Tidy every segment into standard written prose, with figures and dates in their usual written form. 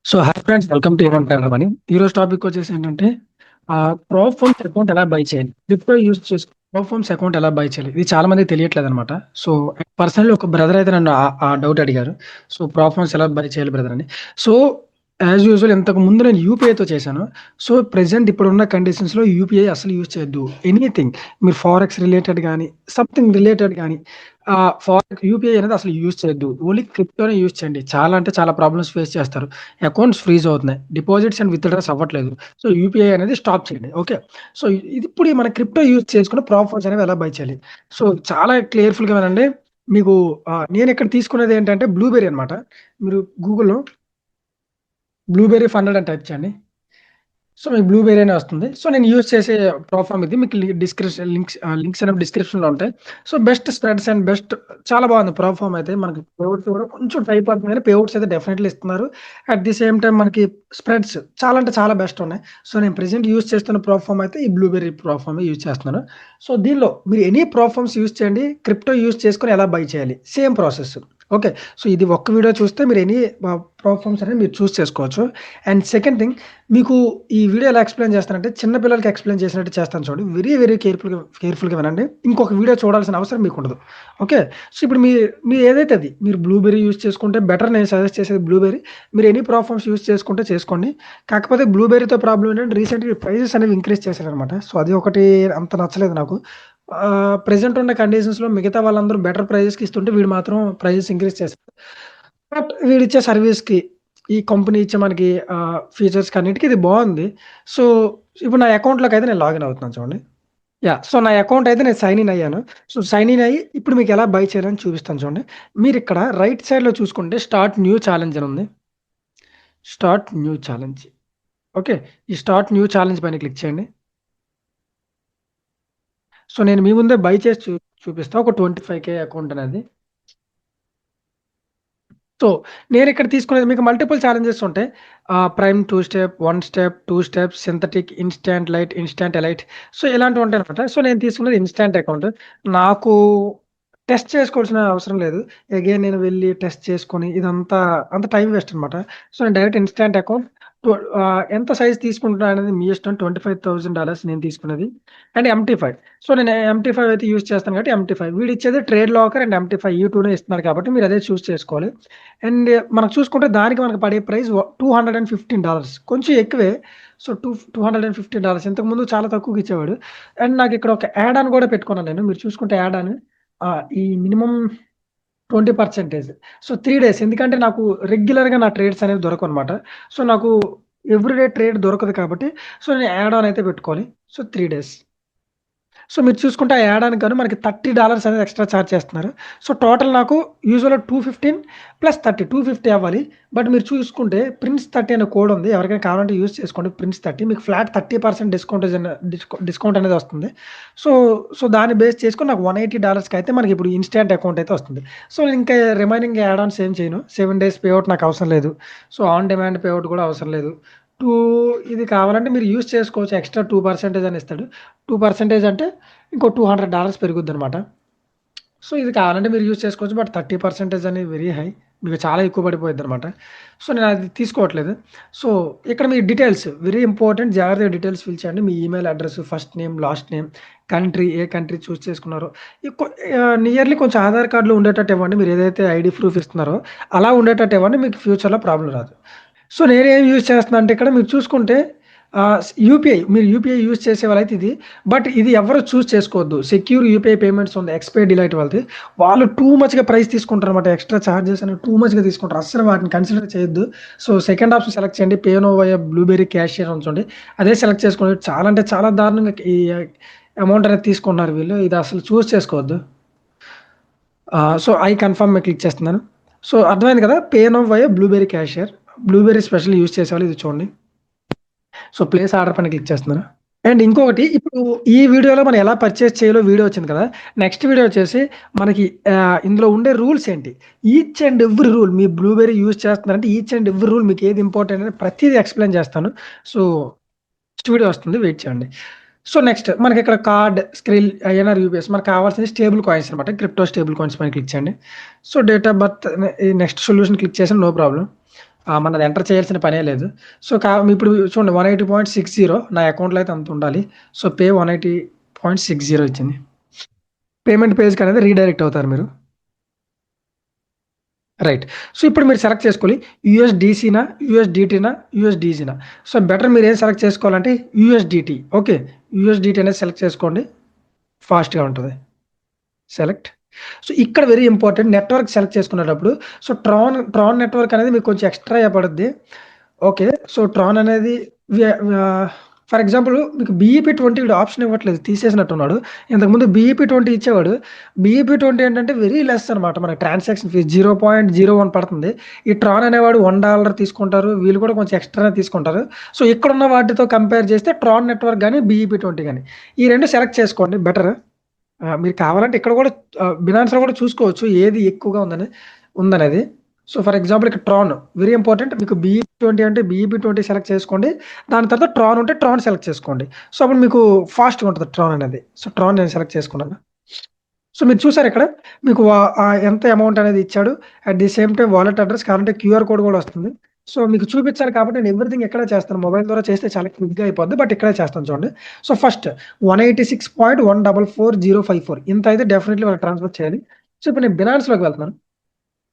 So hi friends, welcome to event అని. ఈ రోజు టాపిక్ వచ్చేసి ఏంటంటే ప్రోఫోన్స్ అకౌంట్ ఎలా బై చేయాలి, క్రిప్టో యూస్ చేసి ప్రోఫోన్స్ అకౌంట్ ఎలా బై చేయాలి, ఇది చాలా మంది తెలియట్లేదు అనమాట. సో పర్సనల్లీ ఒక బ్రదర్ అయితే నన్ను ఆ డౌట్ అడిగారు. సో ప్రోఫోన్స్ ఎలా బై చేయాలి బ్రదర్ అని. సో యాజ్ యూజువల్ ఇంతకు ముందు నేను యూపీఐతో చేశాను. సో ప్రెసెంట్ ఇప్పుడున్న కండిషన్స్లో యూపీఐ అసలు యూజ్ చేయొద్దు. ఎనీథింగ్ మీరు ఫారెక్స్ రిలేటెడ్ కానీ సంథింగ్ రిలేటెడ్ కానీ ఫారెక్స్ యూపీఐ అనేది అసలు యూజ్ చేయొద్దు. ఓన్లీ క్రిప్టోనే యూజ్ చేయండి. చాలా అంటే చాలా ప్రాబ్లమ్స్ ఫేస్ చేస్తారు. అకౌంట్స్ ఫ్రీజ్ అవుతున్నాయి, డిపాజిట్స్ అండ్ విత్డ్రాస్ అవ్వట్లేదు. సో యూపీఐ అనేది స్టాప్ చేయండి. ఓకే. సో ఇది ఇప్పుడు మన క్రిప్టో యూజ్ చేసుకుని ప్రాఫిట్స్ అనేవి ఎలా బై చేయాలి. సో చాలా క్లియర్ఫుల్గా వినండి. మీకు నేను ఇక్కడ తీసుకునేది ఏంటంటే బ్లూబెర్రీ అనమాట. మీరు గూగుల్లో బ్లూబెర్రీ ఫండెడ్ అని టైప్ చేయండి. సో మీకు బ్లూబెర్రీ అనే వస్తుంది. సో నేను యూజ్ చేసే ప్లాట్‌ఫార్మ్ ఇది. మీకు లింక్స్ అనేవి డిస్క్రిప్షన్‌లో ఉంటాయి. So best spreads and best చాలా బాగుంది ప్లాట్‌ఫార్మ్ అయితే. మనకి పేఅవుట్స్ కూడా కొంచెం టైప్ అవుతుంది కానీ పేఅవుట్స్ అయితే డెఫినెట్‌లీ ఇస్తున్నారు. అట్ ది సేమ్ టైమ్ మనకి స్ప్రెడ్స్ చాలా అంటే చాలా బెస్ట్ ఉన్నాయి. సో నేను ప్రెజెంట్ యూజ్ చేస్తున్న ప్లాట్‌ఫార్మ్ అయితే ఈ బ్లూబెర్రీ ప్లాట్‌ఫార్మే యూజ్ చేస్తున్నాను. సో దీనిలో మీరు ఎనీ ప్లాట్‌ఫార్మ్స్ యూజ్ చేయండి. క్రిప్టో యూజ్ చేసుకొని ఎలా బై చేయాలి సేమ్ ప్రాసెస్. ఓకే. సో ఇది ఒక్క వీడియో చూస్తే మీరు ఎనీ ప్లాట్‌ఫార్మ్స్ అనేది మీరు చూస్ చేసుకోవచ్చు. అండ్ సెకండ్ థింగ్, మీకు ఈ వీడియో ఎలా ఎక్స్‌ప్లెయిన్ చేస్తానంటే చిన్న పిల్లలకి ఎక్స్‌ప్లెయిన్ చేసినట్టు చేస్తాను చూడండి. వెరీ కేర్‌ఫుల్‌గా వినండి. ఇంకొక వీడియో చూడాల్సిన అవసరం మీకుండదు. ఓకే. సో ఇప్పుడు మీ ఏదైతే అది మీరు బ్లూబెర్రీ యూజ్ చేసుకుంటే బెటర్. నేను సజెస్ట్ చేసేది బ్లూబెర్రీ. మీరు ఎనీ ప్లాట్‌ఫార్మ్స్ యూజ్ చేసుకుంటే చేసుకోండి. కాకపోతే బ్లూబెర్రీతో ప్రాబ్లమ్ ఏంటంటే రీసెంట్‌గా ప్రైజెస్ అనేవి ఇంక్రీజ్ చేశారనమాట. సో అది ఒకటి అంత నచ్చలేదు నాకు. ప్రెజెంట్ ఉన్న కండిషన్స్‌లో మిగతా వాళ్ళందరూ బెటర్ ప్రైజెస్‌కి ఇస్తుంటే వీడు మాత్రం ప్రైజెస్ ఇంక్రీజ్ చేశారు. బట్ వీడిచ్చే సర్వీస్‌కి, ఈ కంపెనీ ఇచ్చే మనకి ఫీచర్స్‌కి అన్నిటికి ఇది బావుంది. సో ఇప్పుడు నా అకౌంట్‌లోకైతే నేను లాగిన్ అవుతున్నాను చూడండి. యాహ్! సో నా అకౌంట్ అయితే నేను సైన్ ఇన్ అయ్యాను. సో సైన్ ఇన్ అయ్యి ఇప్పుడు మీకు ఎలా బై చేయాలని చూపిస్తాను చూడండి. మీరిక్కడ రైట్ సైడ్‌లో చూసుకుంటే స్టార్ట్ న్యూ ఛాలెంజ్ అని ఉంది. Start new challenge. ఓకే. ఈ స్టార్ట్ న్యూ ఛాలెంజ్ పైన క్లిక్ చేయండి. సో నేను మీ ముందే బై చేసి చూపిస్తా. ఒక 25,000 అకౌంట్ అనేది. సో నేనిక్కడ తీసుకునేది మీకు మల్టిపుల్ ఛాలెంజెస్ ఉంటాయి. Prime 2 step, 1 step, 2 steps, synthetic, instant light, instant elite. So ఇలాంటివి ఉంటాయనమాట. సో నేను తీసుకున్నది ఇన్‌స్టాంట్ అకౌంట్. నాకు టెస్ట్ చేసుకోవాల్సిన అవసరం లేదు. అగైన్ నేను వెళ్లి టెస్ట్ చేసుకొని ఇదంతా అంత టైం వేస్ట్ అనమాట. సో నేను డైరెక్ట్ ఇన్‌స్టాంట్ అకౌంట్ ఎంత సైజ్ తీసుకుంటున్నా అనేది మీ ఇష్టం. $25,000 నేను తీసుకున్నది. And MT5. సో నేను MT5 అయితే యూజ్ చేస్తాను కాబట్టి MT5. వీడిచ్చేది trade locker and MT5 ఈ 2నే ఇస్తున్నారు కాబట్టి మీరు అదే చూజ్ చేసుకోవాలి. అండ్ మనం చూసుకుంటే దానికి మనకు పడే ప్రైస్ $215. కొంచెం ఎక్కువే. సో $215 ఇంతకుముందు చాలా తక్కువకి ఇచ్చేవాడు. అండ్ నాకు ఇక్కడ ఒక యాడ్ ఆన్ కూడా పెట్టుకున్నాను నేను. మీరు చూసుకుంటే యాడ్ ఆన్ ఈ మినిమమ్ 20%. సో 3 డేస్ ఎందుకంటే నాకు రెగ్యులర్‌గా నా ట్రేడ్స్ అనేవి దొరకవనమాట. సో నాకు ఎవ్రీడే ట్రేడ్ దొరకదు కాబట్టి సో నేను యాడ్ ఆన్ అయితే పెట్టుకోవాలి. So 3 days. సో మీరు చూసుకుంటే ఆ యాడ్ ఆన్‌కి గాను మనకి $30 అనేది ఎక్స్‌ట్రా చార్జ్ చేస్తున్నారు. సో టోటల్ నాకు యూజువల్‌గా 215 ప్లస్ 30 250 అవ్వాలి. బట్ మీరు చూసుకుంటే ప్రిన్స్ 30 అనే కోడ్ ఉంది. ఎవరికైనా కావాలంటే యూజ్ చేసుకోండి ప్రిన్స్ 30. మీకు ఫ్లాట్ 30% డిస్కౌంట్ అనేది వస్తుంది. సో సో దాన్ని బేస్ చేసుకొని నాకు $180కి అయితే మనకి ఇప్పుడు ఇన్‌స్టాంట్ అకౌంట్ అయితే వస్తుంది. సో ఇంకా రిమైనింగ్ యాడ్ ఆన్స్ ఏం చేయను. 7 డేస్ పేఅవుట్ నాకు అవసరం లేదు. సో ఆన్ డిమాండ్ పేఅవుట్ కూడా అవసరం లేదు. 2 ఇది కావాలంటే మీరు యూజ్ చేసుకోవచ్చు. ఎక్స్‌ట్రా 2% అని ఇస్తాడు. 2% అంటే ఇంకో $200 పెరుగుద్దనమాట. సో ఇది కావాలంటే మీరు యూజ్ చేసుకోవచ్చు. బట్ 30% అనేది వెరీ హై. మీకు చాలా ఎక్కువ పడిపోయిద్దనమాట. సో నేను అది తీసుకోవట్లేదు. సో ఇక్కడ మీ డీటెయిల్స్ వెరీ ఇంపార్టెంట్. జాగ్రత్తగా డీటెయిల్స్ ఫిల్ చేయండి. మీ email address, first name, last name, country ఏ కంట్రీ చూజ్ చేసుకున్నారో నియర్లీ కొంచెం ఆధార్ కార్డ్‌లో ఉండేటట్టు ఇవ్వండి. మీరు ఏదైతే ఐడీ ప్రూఫ్ ఇస్తున్నారో అలా ఉండేటట్టు ఇవ్వండి. మీకు ఫ్యూచర్‌లో ప్రాబ్లమ్ రాదు. సో నేనేం యూజ్ చేస్తున్నా అంటే ఇక్కడ మీరు చూసుకుంటే మీరు యూపీఐ యూజ్ చేసేవాళ్ళైతే ఇది. బట్ ఇది ఎవరు చూజ్ చేసుకోవద్దు. సెక్యూర్ యూపీఐ పేమెంట్స్ ఉంది. ఎక్స్‌పైర్ డిలైట్ వాళ్ళది. వాళ్ళు టూ మచ్‌గా ప్రైస్ తీసుకుంటారనమాట. ఎక్స్‌ట్రా చార్జెస్ అనేవి టూ మచ్‌గా తీసుకుంటారు. అస్సలు వాటిని కన్సిడర్ చేయొద్దు. సో సెకండ్ ఆప్షన్ సెలెక్ట్ చేయండి. Pay now via blueberry cashier ఉంచండి. అదే సెలెక్ట్ చేసుకోండి. చాలా అంటే చాలా దారుణంగా ఈ అమౌంట్ అనేది తీసుకుంటున్నారు వీళ్ళు. ఇది అసలు చూజ్ చేసుకోవద్దు. సో ఐ కన్ఫర్మ్ మీద క్లిక్ చేస్తున్నాను. సో అర్థమైంది కదా! Pay now via blueberry cashier. Blueberry special use చేసేవాళ్ళు ఇది చూడండి. సో ప్లేస్ ఆర్డర్ పైన క్లిక్ చేస్తున్నాను. అండ్ ఇంకొకటి ఇప్పుడు ఈ వీడియోలో మనం ఎలా పర్చేస్ చేయాలో వీడియో వచ్చింది కదా! నెక్స్ట్ వీడియో వచ్చేసి మనకి ఇందులో ఉండే రూల్స్ ఏంటి? ఈచ్ అండ్ ఎవ్రీ రూల్ మీ బ్లూబెర్రీ యూజ్ చేస్తున్నారంటే ఈచ్ అండ్ ఎవ్రీ రూల్ మీకు ఏది ఇంపార్టెంట్ అని ప్రతీది ఎక్స్‌ప్లెయిన్ చేస్తాను. సో నెక్స్ట్ వీడియో వస్తుంది. వెయిట్ చేయండి. సో నెక్స్ట్ మనకి ఇక్కడ కార్డ్, స్క్రిల్, ఐఎన్ఆర్, యూపీఎస్ మనకు కావాల్సింది స్టేబుల్ కాయిన్స్ అనమాట. క్రిప్టో స్టేబుల్ కాయిన్స్ పైన క్లిక్ చేయండి. సో డేట్ ఆఫ్ బర్త్ ఈ నెక్స్ట్ సొల్యూషన్ క్లిక్ చేసాను. No problem. మనది ఎంటర్ చేయాల్సిన పనే లేదు. సో, ఇప్పుడు చూడండి 180.60 నా అకౌంట్‌లో అయితే అంత ఉండాలి. సో, పే 180.60 వచ్చింది. పేమెంట్ పేజ్‌కనేది రీడైరెక్ట్ అవుతారు మీరు. రైట్. సో, ఇప్పుడు మీరు సెలెక్ట్ చేసుకోవాలి. యూఎస్‌డీసీనా, యూఎస్‌డీటీనా, యూఎస్‌డీజీనా. సో, బెటర్ మీరేం సెలెక్ట్ చేసుకోవాలంటే యూఎస్‌డీటీ. ఓకే. యూఎస్‌డీటీ అనేది సెలెక్ట్ చేసుకోండి. ఫాస్ట్‌గా ఉంటది. సెలెక్ట్. సో, ఇక్కడ వెరీ ఇంపార్టెంట్ నెట్వర్క్ సెలెక్ట్ చేసుకునేటప్పుడు సో, ట్రాన్ నెట్వర్క్ అనేది మీకు కొంచెం ఎక్స్‌ట్రా‌గా పడుద్ది. ఓకే. సో, ట్రాన్ అనేది వ్య ఫర్ ఎగ్జాంపుల్ మీకు బీఈపీ20 ఈడు ఆప్షన్ ఇవ్వట్లేదు. తీసేసినట్టున్నాడు. ఇంతకుముందు బీఈపీ20 ఇచ్చేవాడు. బీఈపీ20 ఏంటంటే వెరీ లెస్ అనమాట. మనకి ట్రాన్సాక్షన్ ఫీస్ 0.01 పడుతుంది. ఈ ట్రాన్ అనేవాడు $1 తీసుకుంటారు. వీళ్ళు కూడా కొంచెం ఎక్స్‌ట్రానే తీసుకుంటారు. సో, ఇక్కడున్న వాటితో కంపేర్ చేస్తే ట్రాన్ నెట్వర్క్ గాని, బీఈపీ20 గాని ఈ 2 సెలెక్ట్ చేసుకోండి బెటర్. మీరు కావాలంటే ఇక్కడ కూడా బినాన్స్‌లో కూడా చూసుకోవచ్చు. ఏది ఎక్కువగా ఉందనేది. సో, ఫర్ ఎగ్జాంపుల్ ఇక్కడ ట్రాన్ వెరీ ఇంపార్టెంట్. మీకు బీఈపీ20 అంటే బీఈపీ20 సెలెక్ట్ చేసుకోండి. దాని తర్వాత ట్రాన్ ఉంటే ట్రాన్ సెలెక్ట్ చేసుకోండి. సో, అప్పుడు మీకు ఫాస్ట్‌గా ఉంటది ట్రాన్ అనేది. సో, ట్రాన్ నేను సెలెక్ట్ చేసుకున్నాను. సో, మీరు చూసారు ఇక్కడ మీకు ఎంత అమౌంట్ అనేది ఇచ్చాడు. At the same time wallet address కావాలంటే క్యూఆర్ కోడ్ కూడా వస్తుంది. సో, మీకు చూపించాలి కాబట్టి నేను ఎవ్రీథింగ్ ఇక్కడే చేస్తాను. మొబైల్ ద్వారా చేస్తే చాలా క్విక్‌గా అయిపోద్ది. బట్ ఇక్కడే చేస్తాను చూడండి. సో, ఫస్ట్ 186.144054 ఇంత అయితే డెఫినెట్‌లీ వాళ్ళకి ట్రాన్స్‌ఫర్ చేయాలి. సో, ఇప్పుడు నేను బినాన్స్‌లోకి వెళ్తున్నాను.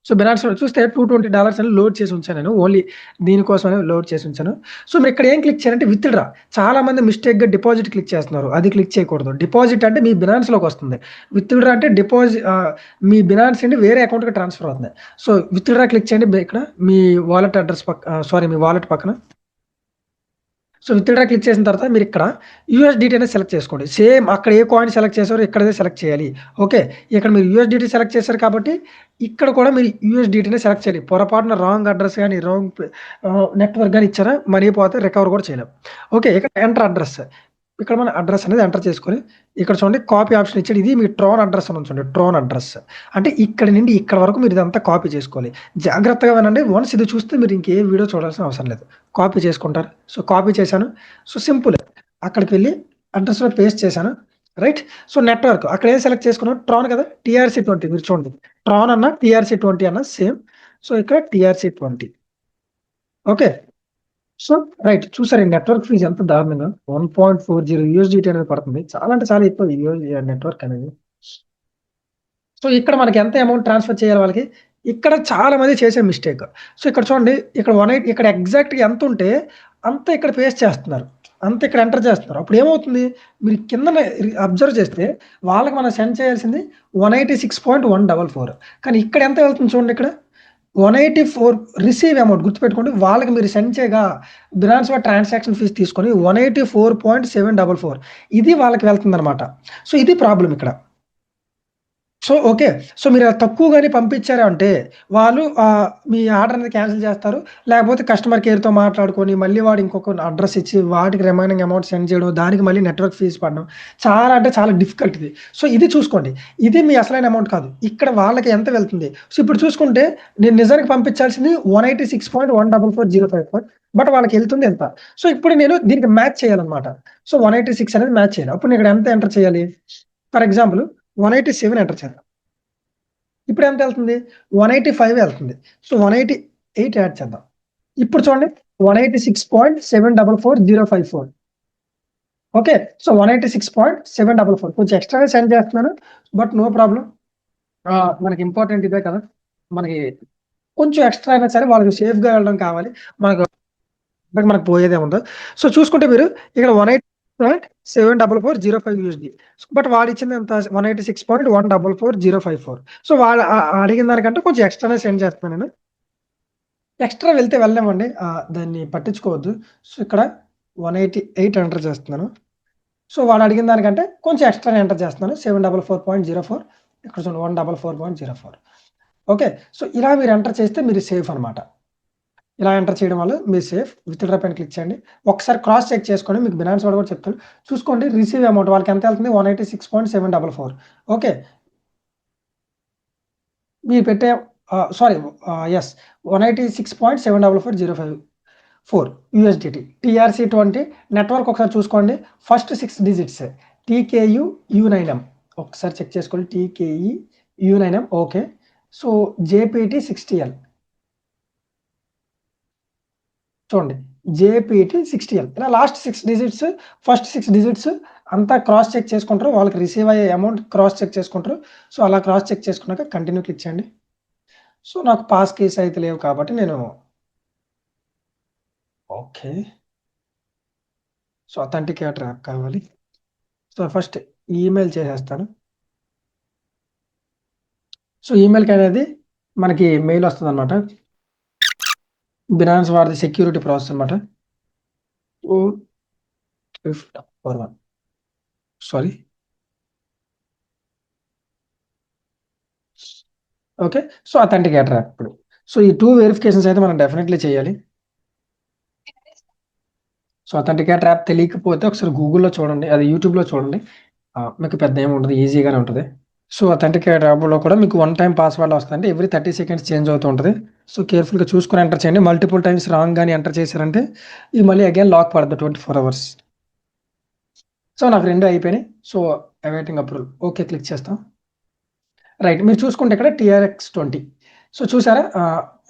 సో, బినాన్స్‌లో చూస్తే $220 అని లోడ్ చేసి ఉంచాను నేను. ఓన్లీ దీనికోసమనే లోడ్ చేసి ఉంచాను. సో, మీరు ఇక్కడ ఏం క్లిక్ చేయాలంటే విత్‌డ్రా. చాలామంది మిస్టేక్‌గా డిపాజిట్ క్లిక్ చేస్తున్నారు. అది క్లిక్ చేయకూడదు. డిపాజిట్ అంటే మీ బినాన్స్‌లోకి వస్తుంది. విత్‌డ్రా అంటే మీ బినాన్స్ నుండి వేరే అకౌంట్‌కి ట్రాన్స్‌ఫర్ అవుతుంది. సో, విత్‌డ్రా క్లిక్ చేయండి. ఇక్కడ మీ వాలెట్ అడ్రెస్ మీ వాలెట్ పక్కన. సో, విత్‌డ్రా క్లిక్ చేసిన తర్వాత మీరిక్కడ యూఎస్‌డీటీ అనేది సెలెక్ట్ చేసుకోండి. సేమ్ అక్కడ ఏ కాయిన్ సెలెక్ట్ చేసారో ఇక్కడదే సెలెక్ట్ చేయాలి. ఓకే. ఇక్కడ మీరు యూఎస్‌డీటీ సెలెక్ట్ చేశారు కాబట్టి ఇక్కడ కూడా మీరు యూఎస్‌డీటీనే సెలెక్ట్ చేయాలి. పొరపాటున రాంగ్ అడ్రెస్ గాని, నెట్వర్క్ గాని ఇచ్చారా మనీ పోతే రికవర్ కూడా చేయలేం. ఓకే. ఇక్కడ ఎంటర్ అడ్రెస్. ఇక్కడ మన అడ్రెస్ అనేది ఎంటర్ చేసుకొని ఇక్కడ చూడండి కాపీ ఆప్షన్ ఇచ్చాడు. ఇది మీ ట్రాన్ అడ్రెస్ అని చూడండి. Tron address. అంటే ఇక్కడి నుండి ఇక్కడ వరకు మీరు ఇదంతా కాపీ చేసుకోవాలి. జాగ్రత్తగా వినండి. వన్స్ ఇది చూస్తే మీరు ఇంకే వీడియో చూడాల్సిన అవసరం లేదు. కాపీ చేసుకుంటారు. సో, కాపీ చేశాను. So, simple. అక్కడికి వెళ్లి అడ్రెస్‌లో పేస్ట్ చేశాను. రైట్. సో, నెట్వర్క్ అక్కడ ఏం సెలెక్ట్ చేసుకున్నాం ట్రాన్ కదా! టీఆర్‌సీ20 మీరు చూడండి. ట్రాన్ అన్నా, టీఆర్‌సీ20 అన్నా సేమ్. సో, ఇక్కడ టీఆర్‌సీ20. ఓకే. So, right. చూసారా ఈ నెట్వర్క్ ఫీజ్ ఎంత దారుణంగా 1.40 యూఎస్‌డీటీ అనేది పడుతుంది. చాలా అంటే చాలా ఎక్కువ నెట్వర్క్ అనేది. సో, ఇక్కడ మనకి ఎంత అమౌంట్ ట్రాన్స్‌ఫర్ చేయాలి వాళ్ళకి? ఇక్కడ చాలా మంది చేసే మిస్టేక్. సో, ఇక్కడ చూడండి ఇక్కడ 18 ఇక్కడ ఎగ్జాక్ట్‌గా ఎంతుంటే అంత ఇక్కడ పేస్ట్ చేస్తున్నారు. అంత ఇక్కడ ఎంటర్ చేస్తున్నారు. అప్పుడు ఏమవుతుంది? మీరు కిందన అబ్జర్వ్ చేస్తే వాళ్ళకి మనం సెండ్ చేయాల్సింది 186.144 కానీ ఇక్కడ ఎంత వెళ్తుంది చూడండి ఇక్కడ 184 రిసీవ్ అమౌంట్ గుర్తుపెట్టుకోండి. వాళ్ళకి మీరు సెండ్ చేయగా బినాన్స్‌లో ట్రాన్సాక్షన్ ఫీస్ తీసుకొని 184.744 ఇది వాళ్ళకి వెళ్తుందనమాట. సో, ఇది ప్రాబ్లమ్ ఇక్కడ. So, okay. సో, మీరు తక్కువ గాని పంపించారు అంటే వాళ్ళు మీ ఆర్డర్ అనేది క్యాన్సిల్ చేస్తారు. లేకపోతే కస్టమర్ కేర్‌తో మాట్లాడుకొని మళ్ళీ వాడు ఇంకొక అడ్రెస్ ఇచ్చి వాటికి రిమైనింగ్ అమౌంట్ సెండ్ చేయడం. దానికి మళ్ళీ నెట్వర్క్ ఫీస్ పడడం. చాలా అంటే చాలా డిఫికల్ట్ ఇది. సో, ఇది చూసుకోండి. ఇది మీ అసలైన అమౌంట్ కాదు. ఇక్కడ వాళ్ళకి ఎంత వెళ్తుంది? సో, ఇప్పుడు చూసుకుంటే నేను నిజానికి పంపించాల్సింది 186.144054 బట్ వాళ్ళకెళ్తుంది ఎంత? సో, ఇప్పుడు నేను దీనికి మ్యాచ్ చేయాలన్నమాట. సో, 186 అనేది మ్యాచ్ చేయాలి. అప్పుడు నేను ఇక్కడ ఎంత ఎంటర్ చేయాలి? ఫర్ ఎగ్జాంపుల్ 187 ఎంటర్ చేద్దాం. ఇప్పుడు ఎంత వెళ్తుంది? 185 వెళ్తుంది. సో, 188 యాడ్ చేద్దాం. ఇప్పుడు చూడండి 186.744054 ఓకే. సో, 186.744 కొంచెం ఎక్స్‌ట్రానే సెండ్ చేస్తున్నాను. But no problem. మనకి ఇంపార్టెంట్ ఇదే కదా! మనకి కొంచెం ఎక్స్‌ట్రా అయినా సరే వాళ్ళకి సేఫ్‌గా వెళ్ళడం కావాలి. మనకు మనకు పోయేదేముండదు. సో, చూసుకుంటే మీరు ఇక్కడ 188.744055 యూఎస్‌డీ. బట్ వాడిచ్చింది ఎంత 186.144054 సో, వాడు అడిగిన దానికంటే కొంచెం ఎక్స్‌ట్రానే సెండ్ చేస్తున్నాను నేను. ఎక్స్‌ట్రా వెళ్తే వెళ్ళనివ్వండి. దాన్ని పట్టించుకోవద్దు. సో, ఇక్కడ 188 ఎంటర్ చేస్తున్నాను. సో, వాడు అడిగిన దానికంటే కొంచెం ఎక్స్‌ట్రానే ఎంటర్ చేస్తున్నాను. 744.04 ఇక్కడ చూడండి 144.04 ఓకే. సో, ఇలా మీరు ఎంటర్ చేస్తే మీరు సేఫ్ అనమాట. ఇలా ఎంటర్ చేయడం వల్ల మీరు సేఫ్. విత్‌డ్రా పైన క్లిక్ చేయండి. ఒకసారి క్రాస్ చెక్ చేసుకోండి. మీకు బినాన్స్ వాడు కూడా చెప్తాడు. చూసుకోండి రిసీవ్ అమౌంట్ వాళ్ళకి ఎంత వెళ్తుంది 186.744 ఓకే. మీరు పెట్టే యెస్ 186.744054 యూఎస్‌డీటీ. టీఆర్‌సీ20 నెట్వర్క్ ఒకసారి చూసుకోండి. ఫస్ట్ 6 డిజిట్స్ టీకేయు యు9ఎం ఒకసారి చెక్ చేసుకోండి. టీకేఈ యు9ఎం ఓకే. సో, జేపీటీ 60ఎల్ చూడండి జేపీటీ 60L ఇలా లాస్ట్ 6 డిజిట్స్ ఫస్ట్ 6 డిజిట్స్ అంతా క్రాస్ చెక్ చేసుకుంటారు. వాళ్ళకి రిసీవ్ అయ్యే అమౌంట్ క్రాస్ చెక్ చేసుకుంటారు. సో, అలా క్రాస్ చెక్ చేసుకున్నాక కంటిన్యూ క్లిక్ చేయండి. సో, నాకు పాస్ కీస్ అయితే లేవు కాబట్టి నేను ఓకే. సో, అథెంటికేటర్ యాప్ కావాలి. సో, ఫస్ట్ ఈమెయిల్ చేసేస్తాను. సో, ఈమెయిల్‌కి అనేది మనకి మెయిల్ వస్తదనమాట. బినాన్స్ వారిది సెక్యూరిటీ ప్రాసెస్ అనమాట. ఓహ్! 41 sorry. Okay. So, authenticator app ఇప్పుడు. సో, ఈ 2 వెరిఫికేషన్స్ అయితే మనం డెఫినైట్‌లీ చేయాలి. సో, అథెంటికేటర్ యాప్ తెలియకపోతే ఒకసారి గూగుల్‌లో చూడండి. అది యూట్యూబ్‌లో చూడండి. మీకు పెద్ద ఏమి ఉండదు. ఈజీగానే ఉంటది. సో, అథెంటికేటర్ యాప్‌లో కూడా మీకు వన్ టైమ్ పాస్వర్డ్ వస్తదండి. ఎవ్రీ 30 సెకండ్స్ చేంజ్ అవుతూ ఉంటది. సో, కేర్‌ఫుల్‌గా చూసుకొని ఎంటర్ చేయండి. మల్టిపుల్ టైమ్స్ రాంగ్ గాని ఎంటర్ చేశారంటే ఇది మళ్ళీ అగైన్ లాక్ పడద్ది 24 అవర్స్. సో, నాకు 2 అయిపోయినాయి. So, awaiting approval. Okay click చేస్తాం. రైట్. మీరు చూసుకుంటే ఇక్కడ TRX20 సో, చూసారా?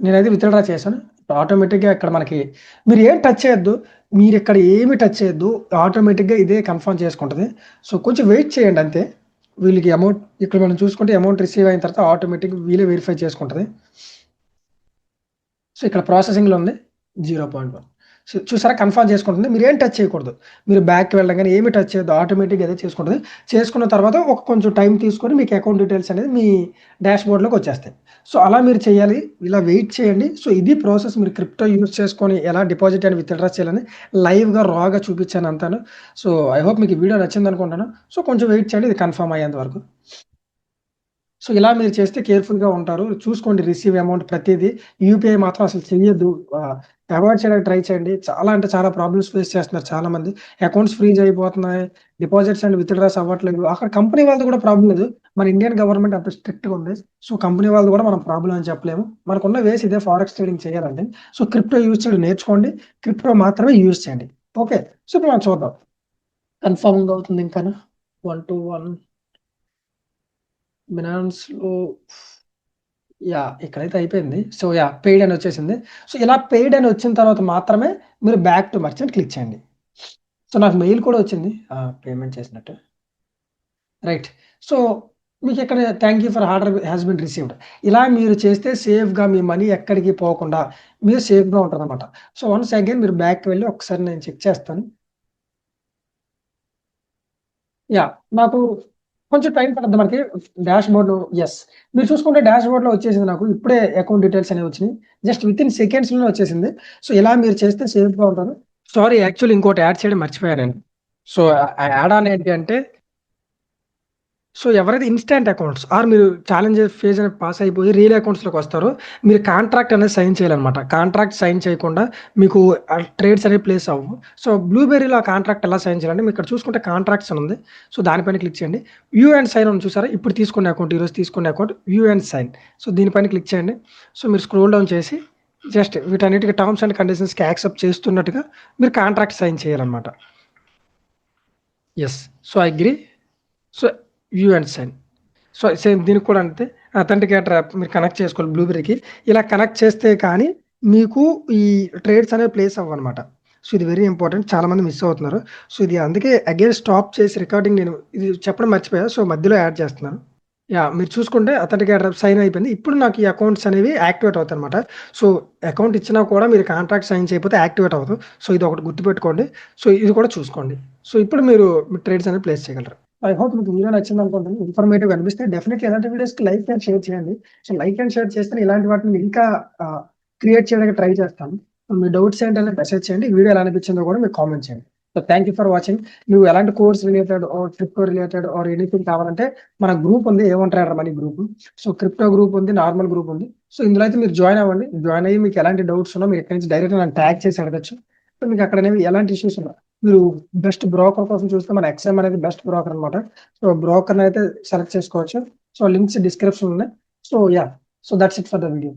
నేనైతే విత్‌డ్రా చేశాను. ఆటోమేటిక్‌గా ఇక్కడ మనకి మీరు ఏం టచ్ చేయొద్దు. మీరిక్కడ ఏమి టచ్ చేయొద్దు. ఆటోమేటిక్‌గా ఇదే కన్ఫర్మ్ చేసుకుంటది. సో, కొంచెం వెయిట్ చేయండి అంతే. వీళ్ళకి అమౌంట్ ఇక్కడ మనం చూసుకుంటే అమౌంట్ రిసీవ్ అయిన తర్వాత ఆటోమేటిక్‌గా వీళ్ళే వెరిఫై చేసుకుంటది. సో, ఇక్కడ ప్రాసెసింగ్‌లో ఉంది. 0.1 సో, చూసారా కన్ఫర్మ్ చేసుకుంటుంది. మీరేం టచ్ చేయకూడదు. మీరు బ్యాక్‌కి వెళ్ళడం గాని ఏమి టచ్ చేయొద్దు. ఆటోమేటిక్‌గా అదే చేసుకుంటది. చేసుకున్న తర్వాత ఒక కొంచెం టైం తీసుకొని మీకు అకౌంట్ డీటెయిల్స్ అనేది మీ డాష్‌బోర్డ్‌లోకి వచ్చేస్తాయి. సో, అలా మీరు చేయాలి. ఇలా వెయిట్ చేయండి. సో, ఇది ప్రాసెస్ మీరు క్రిప్టో యూజ్ చేసుకొని ఎలా డిపాజిట్ అండ్ విత్‌డ్రా చేయాలని లైవ్‌గా రాగా చూపించాను అంతాను. సో, ఐ హోప్ మీకు ఈ వీడియో నచ్చిందనుకుంటాను. సో, కొంచెం వెయిట్ చేయండి ఇది కన్ఫర్మ్ అయ్యేంత వరకు. సో, ఇలా మీరు చేస్తే కేర్‌ఫుల్‌గా ఉంటారు. చూసుకోండి రిసీవ్ అమౌంట్ ప్రతీదీ. యూపీఐ మాత్రం అసలు చెయ్యొద్దు. అవాయిడ్ చేయడానికి ట్రై చేయండి. చాలా అంటే చాలా ప్రాబ్లమ్స్ ఫేస్ చేస్తున్నారు చాలామంది. అకౌంట్స్ ఫ్రీజ్ అయిపోతున్నాయి. డిపాజిట్స్ అండ్ విత్‌డ్రాస్ అవ్వట్లేదు. అక్కడ కంపెనీ వాళ్ళది కూడా ప్రాబ్లమ్ లేదు. మన ఇండియన్ గవర్నమెంట్ అంత స్ట్రిక్ట్‌గా ఉంది. సో, కంపెనీ వాళ్ళది కూడా మనం ప్రాబ్లమ్ అని చెప్పలేము. మనకున్న వేస్ ఇదే ఫారెక్స్ ట్రేడింగ్ చేయాలంటే. సో, క్రిప్టో యూజ్ చేయడం నేర్చుకోండి. క్రిప్టో మాత్రమే యూజ్ చేయండి. ఓకే. సో, ఇప్పుడు మనం చూద్దాం. కన్ఫర్మింగ్ అవుతుంది ఇంకాను. 121 బినాన్స్‌లో ఇక్కడైతే అయిపోయింది. సో, పెయిడ్ అని వచ్చేసింది. సో, ఇలా పెయిడ్ అని వచ్చిన తర్వాత మాత్రమే మీరు బ్యాక్ టు మర్చెంట్ క్లిక్ చేయండి. సో, నాకు మెయిల్ కూడా వచ్చింది. పేమెంట్ చేసినట్టు. రైట్. సో, మీకిక్కడ thank you for order has been received. ఇలా మీరు చేస్తే సేఫ్‌గా మీ మనీ ఎక్కడికి పోకుండా మీరు సేఫ్‌గా ఉంటారనమాట. సో, వన్స్ అగైన్ మీరు బ్యాక్‌కి వెళ్లి ఒకసారి నేను చెక్ చేస్తాను. నాకు కొంచెం టైం పడద్ది మనకి డాష్‌బోర్డ్‌లో యెస్. మీరు చూసుకుంటే డాష్‌బోర్డ్‌లో వచ్చేసింది నాకు. ఇప్పుడే అకౌంట్ డీటెయిల్స్ అనేవి వచ్చినియి. జస్ట్ వితిన్ సెకండ్స్‌లోనే వచ్చేసింది. సో, ఇలా మీరు చేస్తే సేఫ్‌గా ఉంటారు. సారీ యాక్చువల్లీ ఇంకోటి యాడ్ చేయడం మర్చిపోయా నేను. సో, యాడ్ ఆన్ ఏంటి అంటే సో, ఎవరైతే ఇన్‌స్టాంట్ అకౌంట్స్ మీరు ఛాలెంజ్ ఫేజ్ అనేది పాస్ అయిపోయి రియల్ అకౌంట్స్‌లోకి వస్తారో మీరు కాంట్రాక్ట్ అనేది సైన్ చేయాలన్నమాట. కాంట్రాక్ట్ సైన్ చేయకుండా మీకు ట్రేడ్స్ అనేవి ప్లేస్ అవ్వవు. సో, బ్లూబెర్రీలో ఆ కాంట్రాక్ట్ ఎలా సైన్ చేయాలంటే మీరు ఇక్కడ చూసుకుంటే కాంట్రాక్ట్స్ అని ఉంది. సో, దానిపైన క్లిక్ చేయండి. వ్యూ అండ్ సైన్ ఉంది చూసారా? ఇప్పుడు తీసుకునే అకౌంట్ ఈరోజు తీసుకునే account view and sign. So, దీనిపైన క్లిక్ చేయండి. సో, మీరు స్క్రోల్ డౌన్ చేసి జస్ట్ వీటన్నిటికి టర్మ్స్ అండ్ కండిషన్స్‌కి యాక్సెప్ట్ చేస్తున్నట్టుగా మీరు కాంట్రాక్ట్ సైన్ చేయాలన్నమాట. Yes. So, I agree. So, view and sign. So, same దీనికి కూడా అంతే. అథెంటికేటర్ యాప్ మీరు కనెక్ట్ చేసుకోవాలి బ్లూబెర్రీకి. ఇలా కనెక్ట్ చేస్తే కానీ మీకు ఈ ట్రేడ్స్ అనేవి ప్లేస్ అవ్వనమాట. సో, ఇది వెరీ ఇంపార్టెంట్. చాలామంది మిస్ అవుతున్నారు. సో, ఇది అందుకే అగైన్ స్టాప్ చేసి రికార్డింగ్ నేను ఇది చెప్పడం మర్చిపోయా. సో, మధ్యలో యాడ్ చేస్తున్నాను. మీరు చూసుకుంటే అథెంటికేటర్ యాప్ సైన్ అయిపోయింది. ఇప్పుడు నాకు ఈ అకౌంట్స్ అనేవి యాక్టివేట్ అవుతాయన్నమాట. సో, అకౌంట్ ఇచ్చినా కూడా మీరు కాంట్రాక్ట్ సైన్ చేయకపోతే యాక్టివేట్ అవ్వదు. సో, ఇదొకటి గుర్తుపెట్టుకోండి. సో, ఇది కూడా చూసుకోండి. సో, ఇప్పుడు మీరు మీ ట్రేడ్స్ అనేవి ప్లేస్ చేయగలరు. ఐ హోప్ మీకు వీడియో నచ్చిందనుకుంటున్నాను. ఇన్ఫర్మేటివ్‌గా అనిపిస్తే డెఫినెట్‌లీ ఇలాంటి వీడియోస్‌కి లైక్ అండ్ షేర్ చేయండి. సో, లైక్ అండ్ షేర్ చేస్తేనే ఇలాంటి వాటిని ఇంకా క్రియేట్ చేయడానికి ట్రై చేస్తాను. సో, మీ డౌట్స్ ఏంటనేది మెసేజ్ చేయండి. వీడియో ఎలా అనిపించిందో కూడా మీరు కామెంట్ చేయండి. So, thank you for watching. నువ్వు ఎలాంటి course related are crypto related or anything కావాలంటే మన గ్రూప్ ఉంది. A1 trader money group. So, crypto group ఉంది. నార్మల్ గ్రూప్ ఉంది. సో, ఇందులో అయితే మీరు జాయిన్ అవ్వండి. జాయిన్ అయ్యి మీకు ఎలాంటి డౌట్స్ ఉన్నా మీరు ఇక్కడి నుంచి డైరెక్ట్‌గా నన్ను ట్యాగ్ చేసి అడగొచ్చు. సో, మీకు అక్కడ అనేవి ఎలాంటి ఇష్యూస్ ఉన్నా మీరు బెస్ట్ బ్రోకర్ కోసం చూస్తే మన ఎక్స్ఎం అనేది బెస్ట్ బ్రోకర్ అనమాట. సో, బ్రోకర్‌ని అయితే సెలెక్ట్ చేసుకోవచ్చు. సో, లింక్స్ డిస్క్రిప్షన్‌లో ఉన్నాయి. So, so that's it for the video.